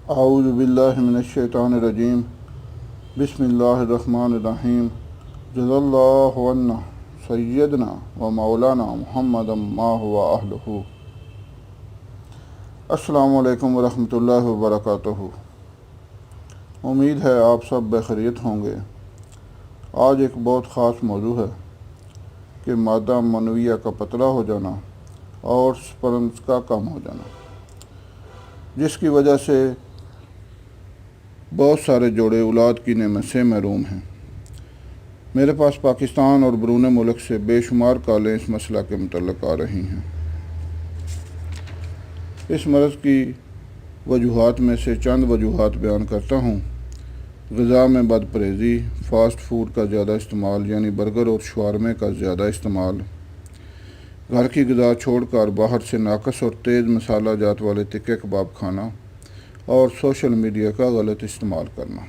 اعوذ باللہ من الشیطان الرجیم بسم اللہ الرحمن الرحیم جزا اللہ عنا سیدنا و مولانا محمد ما هو اہلہ۔ السلام علیکم ورحمۃ اللہ وبرکاتہ۔ امید ہے آپ سب بخیریت ہوں گے۔ آج ایک بہت خاص موضوع ہے کہ مادہ منویہ کا پتلا ہو جانا اور سپرمز کا کم ہو جانا، جس کی وجہ سے بہت سارے جوڑے اولاد کی نعمت سے محروم ہیں۔ میرے پاس پاکستان اور بیرون ملک سے بے شمار کالیں اس مسئلہ کے متعلق آ رہی ہیں۔ اس مرض کی وجوہات میں سے چند وجوہات بیان کرتا ہوں۔ غذا میں بد پرہیزی، فاسٹ فوڈ کا زیادہ استعمال یعنی برگر اور شاورمے کا زیادہ استعمال، گھر کی غذا چھوڑ کر باہر سے ناقص اور تیز مسالہ جات والے تکے کباب کھانا، اور سوشل میڈیا کا غلط استعمال کرنا،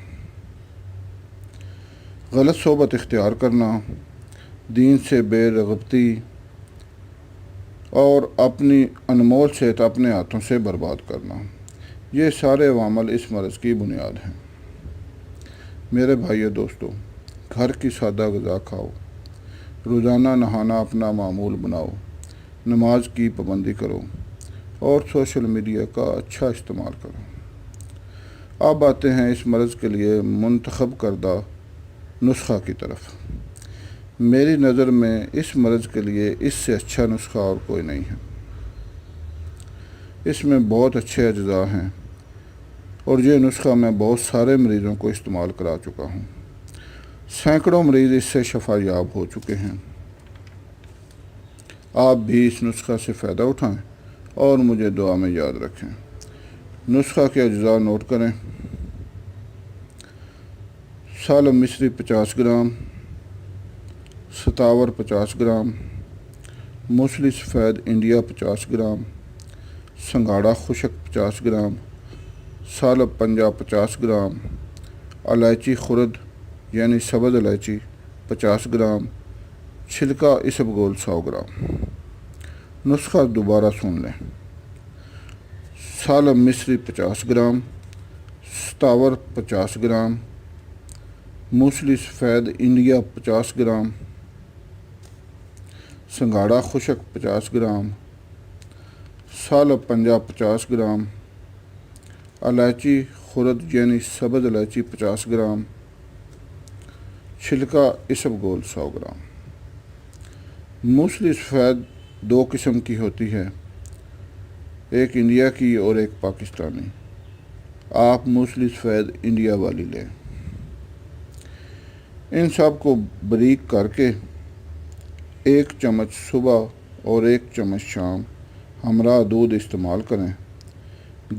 غلط صحبت اختیار کرنا، دین سے بے رغبتی اور اپنی انمول صحت اپنے ہاتھوں سے برباد کرنا، یہ سارے عوامل اس مرض کی بنیاد ہیں۔ میرے بھائیو دوستو، گھر کی سادہ غذا کھاؤ، روزانہ نہانا اپنا معمول بناؤ، نماز کی پابندی کرو اور سوشل میڈیا کا اچھا استعمال کرو۔ اب آتے ہیں اس مرض کے لیے منتخب کردہ نسخہ کی طرف۔ میری نظر میں اس مرض کے لیے اس سے اچھا نسخہ اور کوئی نہیں ہے۔ اس میں بہت اچھے اجزاء ہیں اور یہ نسخہ میں بہت سارے مریضوں کو استعمال کرا چکا ہوں۔ سینکڑوں مریض اس سے شفا یاب ہو چکے ہیں۔ آپ بھی اس نسخہ سے فائدہ اٹھائیں اور مجھے دعا میں یاد رکھیں۔ نسخہ کے اجزاء نوٹ کریں۔ سالم مصری 50 گرام، ستاور 50 گرام، موسلی سفید انڈیا 50 گرام، سنگھاڑا خشک 50 گرام، سالب پنجہ 50 گرام، الائچی خرد یعنی سبز الائچی 50 گرام، چھلکا اسبگول 100 گرام۔ نسخہ دوبارہ سن لیں۔ سالم مصری 50 گرام، ستاور 50 گرام، موسلی سفید انڈیا 50 گرام، سنگھاڑا خشک 50 گرام، سالب پنجہ 50 گرام، الائچی خرد یعنی سبز الائچی 50 گرام، چھلکا اسبگول 100 گرام۔ موسلی سفید دو قسم کی ہوتی ہے، ایک انڈیا کی اور ایک پاکستانی۔ آپ موسلی سفید انڈیا والی لیں۔ ان سب کو باریک کر کے 1 چمچ صبح اور 1 چمچ شام ہمراہ دودھ استعمال کریں۔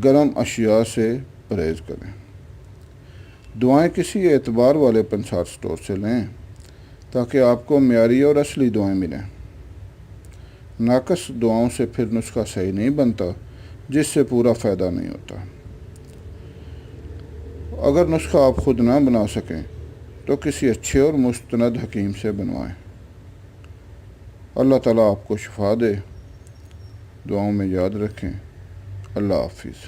گرم اشیاء سے پرہیز کریں۔ دعائیں کسی اعتبار والے پنسار سٹور سے لیں تاکہ آپ کو معیاری اور اصلی دعائیں ملیں۔ ناقص دعاؤں سے پھر نسخہ صحیح نہیں بنتا، جس سے پورا فائدہ نہیں ہوتا۔ اگر نسخہ آپ خود نہ بنا سکیں تو کسی اچھے اور مستند حکیم سے بنوائیں۔ اللہ تعالیٰ آپ کو شفا دے۔ دعاؤں میں یاد رکھیں۔ اللہ حافظ۔